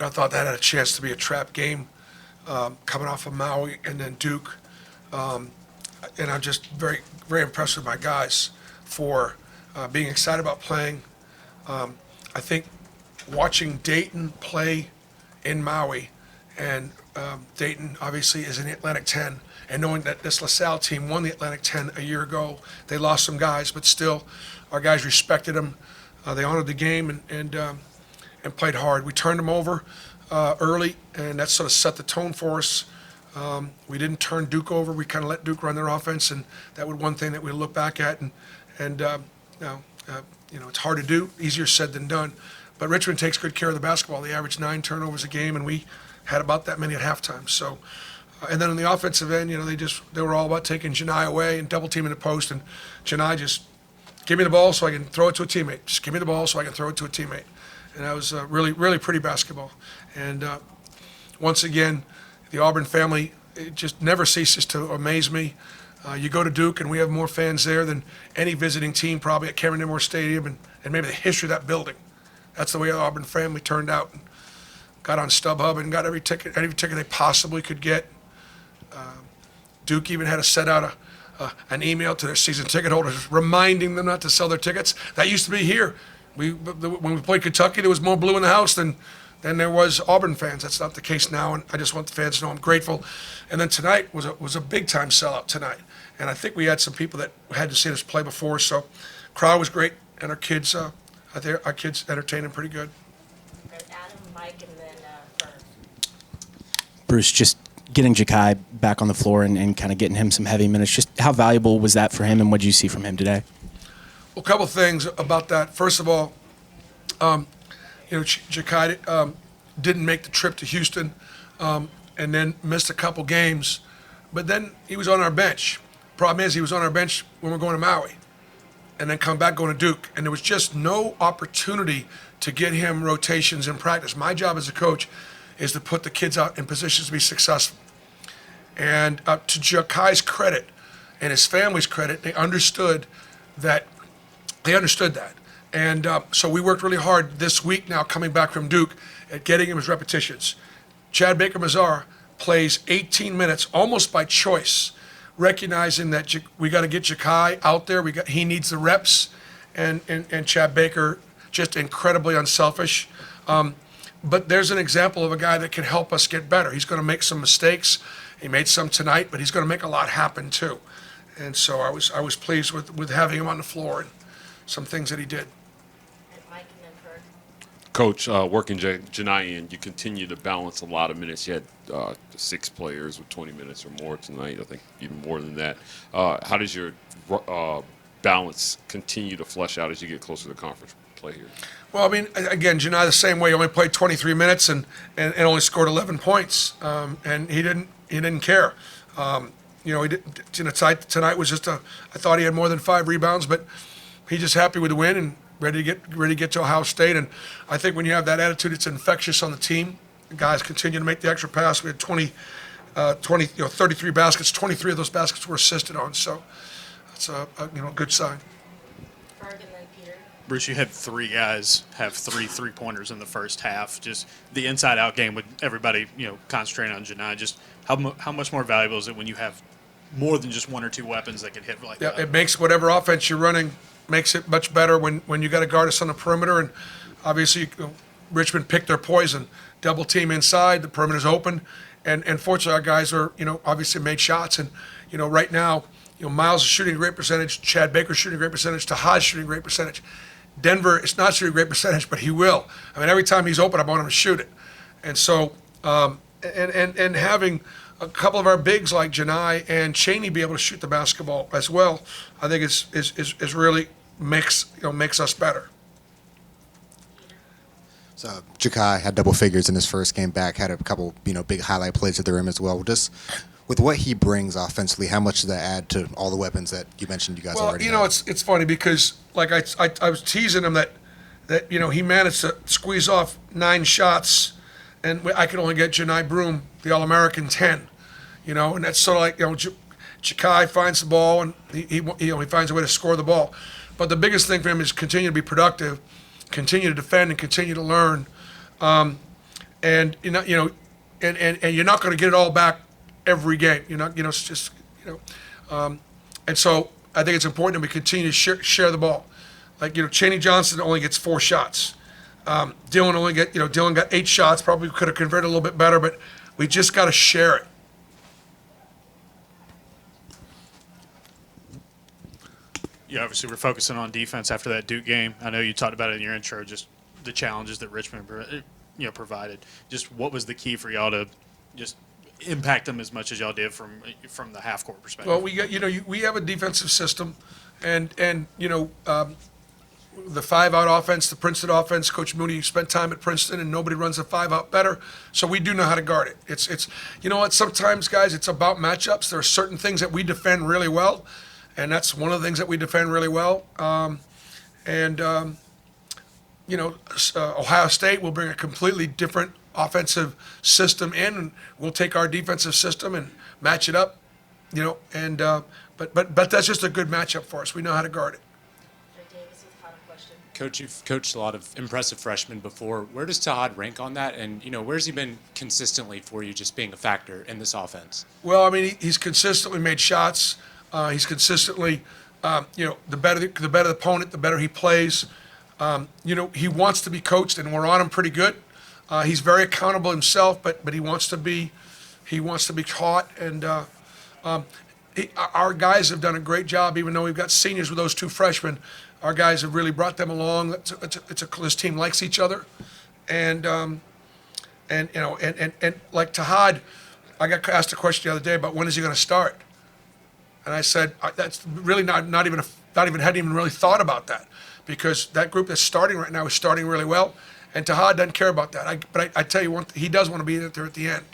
I thought that had a chance to be a trap game, coming off of Maui and then Duke. And I'm just very, very impressed with my guys for being excited about playing. I think watching Dayton play in Maui, and Dayton obviously is in the Atlantic 10, and knowing that this LaSalle team won the Atlantic 10 a year ago, they lost some guys, but still, our guys respected them. They honored the game and played hard. We turned them over early, and that sort of set the tone for us. We didn't turn Duke over. We kind of let Duke run their offense, and that was one thing that we look back at. And it's hard to do, easier said than done. But Richmond takes good care of the basketball. They averaged 9 turnovers a game, and we had about that many at halftime. So, and then on the offensive end, they were all about taking Janai away and double teaming the post, and Janai just give me the ball so I can throw it to a teammate. Just give me the ball so I can throw it to a teammate. And that was really, really pretty basketball. And once again, the Auburn family, it just never ceases to amaze me. You go to Duke, and we have more fans there than any visiting team probably at Cameron Indoor Stadium, and maybe the history of that building. That's the way the Auburn family turned out. And got on StubHub and got every ticket they possibly could get. Duke even had to send out an email to their season ticket holders reminding them not to sell their tickets. That used to be here. When we played Kentucky, there was more blue in the house than there was Auburn fans. That's not the case now, and I just want the fans to know I'm grateful. And then tonight was a big-time sellout tonight. And I think we had some people that had to see us play before, so crowd was great, and our kids entertained them pretty good. And Adam, Mike, and then Fern. Bruce, just getting Ja'Kai back on the floor and kind of getting him some heavy minutes, just how valuable was that for him, and what did you see from him today? Well, a couple things about that. First of all, Ja'Kai didn't make the trip to Houston, and then missed a couple games, but then he was on our bench. Problem is, he was on our bench when we're going to Maui, and then come back going to Duke, and there was just no opportunity to get him rotations in practice. My job as a coach is to put the kids out in positions to be successful. And to Ja'Kai's credit and his family's credit, they understood that. And so we worked really hard this week now coming back from Duke at getting him his repetitions. Chad Baker-Mazar plays 18 minutes almost by choice, recognizing that we got to get Ja'Kai out there. He needs the reps, and Chad Baker just incredibly unselfish. But there's an example of a guy that can help us get better. He's going to make some mistakes. He made some tonight, but he's going to make a lot happen too. And so I was pleased with having him on the floor and some things that he did. And Mike, and then Fern. Coach, working Janai in, you continue to balance a lot of minutes. You had 6 players with 20 minutes or more tonight, I think even more than that. How does your balance continue to flesh out as you get closer to conference play here? Well, I mean, again, Janai the same way. He only played 23 minutes and only scored 11 points, and he didn't care. Tonight was just I thought he had more than 5 rebounds, but he's just happy with the win and ready to get to Ohio State. And I think when you have that attitude, it's infectious on the team. The guys continue to make the extra pass. We had 33 baskets. 23 of those baskets were assisted on, so that's a good sign. Ferg, and then Peter. Bruce, you had 3 guys have 3 3-pointers in the first half. Just the inside-out game with everybody, concentrating on Janai. Just how much more valuable is it when you have more than just 1 or 2 weapons that can hit like that? It makes whatever offense you're running makes it much better when you got to guard us on the perimeter. And obviously, Richmond picked their poison. Double team inside, the perimeter's open, and fortunately our guys are obviously made shots. And right now, Miles is shooting a great percentage, Chad Baker's shooting a great percentage, Tahad's shooting a great percentage. Denver is not shooting a great percentage, but he will. I mean, every time he's open, I want him to shoot it. And so, and having a couple of our bigs like Janai and Chaney be able to shoot the basketball as well, I think is really makes us better. So Ja'Kai had double figures in his first game back, had a couple big highlight plays at the rim as well. Just with what he brings offensively, how much does that add to all the weapons that you mentioned you guys already have? It's funny because like I was teasing him that he managed to squeeze off 9 shots, and I could only get Janai Broom, the All-American, 10. And that's sort of like Ja'Kai finds the ball and he finds a way to score the ball. But the biggest thing for him is continue to be productive, continue to defend, and continue to learn. and and you're not going to get it all back every game. You're not, it's just, and so I think it's important that we continue to share the ball. Like, Chaney Johnson only gets 4 shots. Dylan got 8 shots. Probably could have converted a little bit better, but we just got to share it. Yeah, obviously we're focusing on defense after that Duke game. I know you talked about it in your intro, just the challenges that Richmond, provided. Just what was the key for y'all to just impact them as much as y'all did from the half court perspective? Well, we got we have a defensive system, and the 5-out offense, the Princeton offense. Coach Mooney spent time at Princeton, and nobody runs a 5-out better. So we do know how to guard it. It's you know what? Sometimes, guys, it's about matchups. There are certain things that we defend really well, and that's one of the things that we defend really well. Ohio State will bring a completely different offensive system in, and we'll take our defensive system and match it up. But that's just a good matchup for us. We know how to guard it. Joe Davis with the final question. Coach, you've coached a lot of impressive freshmen before. Where does Tahad rank on that? And, where's he been consistently for you just being a factor in this offense? Well, I mean, he's consistently made shots. He's consistently, the better the opponent, the better he plays. He wants to be coached, and we're on him pretty good. He's very accountable himself, but he wants to be taught. And our guys have done a great job, even though we've got seniors with those 2 freshmen. Our guys have really brought them along. This team likes each other, and like Tahad, I got asked a question the other day about when is he going to start, and I said that's really not even hadn't even really thought about that, because that group that's starting right now is starting really well, and Tahad doesn't care about that. But I tell you one, he does want to be there at the end.